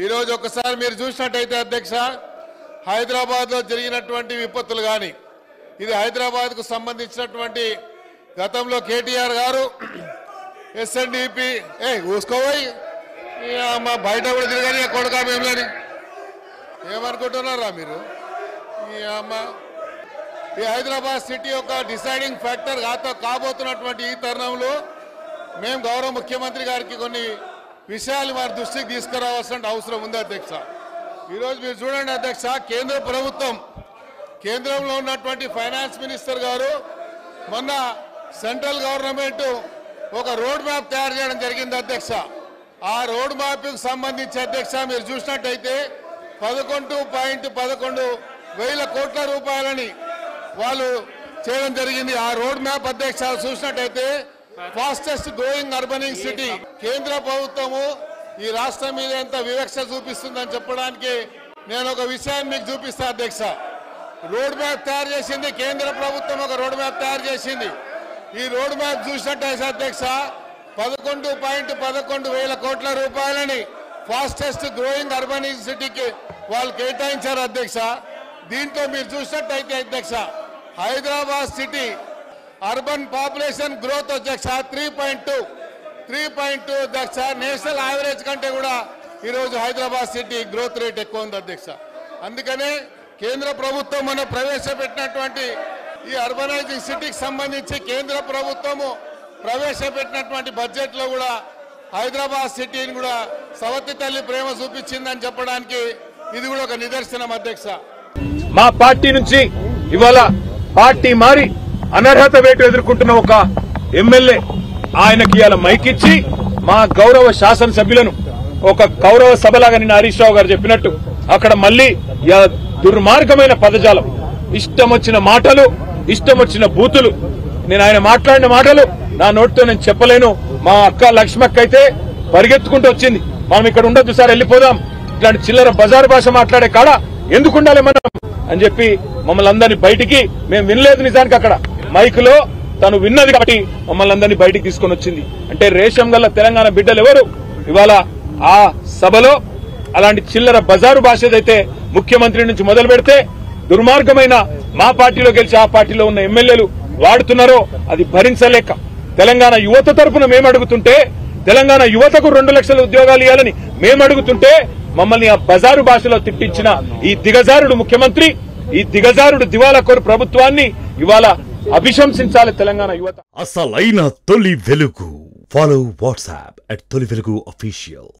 ఈ రోజు ఒకసారి మీరు చూసినట్టయితే అధ్యక్ష హైదరాబాద్ లో జరిగినటువంటి విపత్తులు గాని ఇది హైదరాబాద్ కు సంబంధించినటువంటి గతంలో కేటీఆర్ గారు ఎస్ఎన్డిపి ఊసుకోపోయి బయట కూడా తిరగని కొడుకా మేములని ఏమనుకుంటున్నారా మీరు ఈ హైదరాబాద్ సిటీ యొక్క డిసైడింగ్ ఫ్యాక్టర్ కాబోతున్నటువంటి ఈ తరుణంలో మేము గౌరవ ముఖ్యమంత్రి గారికి కొన్ని విషయాలు వారి దృష్టికి తీసుకురావాల్సిన అవసరం ఉంది అధ్యక్ష. ఈరోజు మీరు చూడండి అధ్యక్ష, కేంద్ర ప్రభుత్వం కేంద్రంలో ఉన్నటువంటి ఫైనాన్స్ మినిస్టర్ గారు మొన్న సెంట్రల్ గవర్నమెంట్ ఒక రోడ్ మ్యాప్ తయారు చేయడం జరిగింది అధ్యక్ష. ఆ రోడ్ మ్యాప్ కు సంబంధించి అధ్యక్ష మీరు చూసినట్టయితే 11.11 వేల కోట్ల రూపాయలని వాళ్ళు చేయడం జరిగింది. ఆ రోడ్ మ్యాప్ అధ్యక్ష చూసినట్టయితే ఫాస్టెస్ట్ గ్రోయింగ్ అర్బనింగ్ సిటీ. కేంద్ర ప్రభుత్వము ఈ రాష్ట్రం మీద ఎంత వివక్ష చూపిస్తుందని చెప్పడానికి నేను ఒక విషయాన్ని మీకు చూపిస్తా అధ్యక్ష. రోడ్ మ్యాప్ తయారు చేసింది కేంద్ర ప్రభుత్వం, ఒక రోడ్ మ్యాప్ తయారు చేసింది. ఈ రోడ్ మ్యాప్ చూసినట్టయితే అధ్యక్ష 11.11 వేల కోట్ల రూపాయలని ఫాస్టెస్ట్ గ్రోయింగ్ అర్బనింగ్ సిటీకి వాళ్ళు కేటాయించారు అధ్యక్ష. దీంట్లో మీరు చూసినట్టయితే అధ్యక్ష Hyderabad city urban population growth అధ్యక్ష 3.2 అధ్యక్ష. నేషనల్ యావరేజ్ కంటే కూడా ఈరోజు హైదరాబాద్ సిటీ గ్రోత్ రేట్ ఎక్కువ ఉంది అధ్యక్ష. అందుకనే కేంద్ర ప్రభుత్వం మనం ప్రవేశపెట్టినటువంటి ఈ అర్బనైజింగ్ సిటీకి సంబంధించి కేంద్ర ప్రభుత్వము ప్రవేశపెట్టినటువంటి బడ్జెట్ లో కూడా హైదరాబాద్ సిటీని కూడా సవతి తల్లి ప్రేమ చూపించిందని చెప్పడానికి ఇది కూడా ఒక నిదర్శనం అధ్యక్ష. మా పార్టీ నుంచి ఇవాళ పార్టీ మారి అనర్హత వేటు ఎదుర్కొంటున్న ఒక ఎమ్మెల్యే ఆయనకి ఇవాళ మైకిచ్చి మా గౌరవ శాసనసభ్యులను ఒక గౌరవ సభలాగా నిన్న హరీష్ రావు గారు చెప్పినట్టు అక్కడ మళ్లీ దుర్మార్గమైన పదజాలం, ఇష్టం వచ్చిన మాటలు, ఇష్టం వచ్చిన బూతులు. నేను ఆయన మాట్లాడిన మాటలు నా నోటితో నేను చెప్పలేను. మా అక్క లక్ష్మక్క అయితే పరిగెత్తుకుంటూ వచ్చింది, మనం ఇక్కడ ఉండొద్దు సార్ వెళ్ళిపోదాం, ఇట్లాంటి చిల్లర బజారు భాష మాట్లాడే కాడ ఎందుకు ఉండాలి మనం అని చెప్పి మమ్మల్ని అందరినీ బయటికి, మేము వినలేదు నిజానికి అక్కడ మైకులో తను విన్నది కాబట్టి మమ్మల్ని అందరినీ బయటికి తీసుకొని వచ్చింది. అంటే రేషం గల్ల తెలంగాణ బిడ్డలు ఎవరు ఇవాళ ఆ సభలో అలాంటి చిల్లర బజారు భాష ఏదైతే ముఖ్యమంత్రి నుంచి మొదలు పెడితే దుర్మార్గమైన మా పార్టీలో గెలిచి ఆ పార్టీలో ఉన్న ఎమ్మెల్యేలు వాడుతున్నారో అది భరించలేక తెలంగాణ యువత తరఫున మేము అడుగుతుంటే, తెలంగాణ యువతకు 2 లక్షల ఉద్యోగాలు ఇవ్వాలని మేము అడుగుతుంటే మమ్మల్ని ఆ బజారు భాషలో తిట్టించిన ఈ దిగజారుడు ముఖ్యమంత్రి, ఈ దిగజారుడు దివాలాకోరు ప్రభుత్వాన్ని ఇవాళ అభిశంసించాలి తెలంగాణ యువత. అసలైన తొలి వెలుగు. ఫాలో వాట్సాప్ @తొలి వెలుగు official.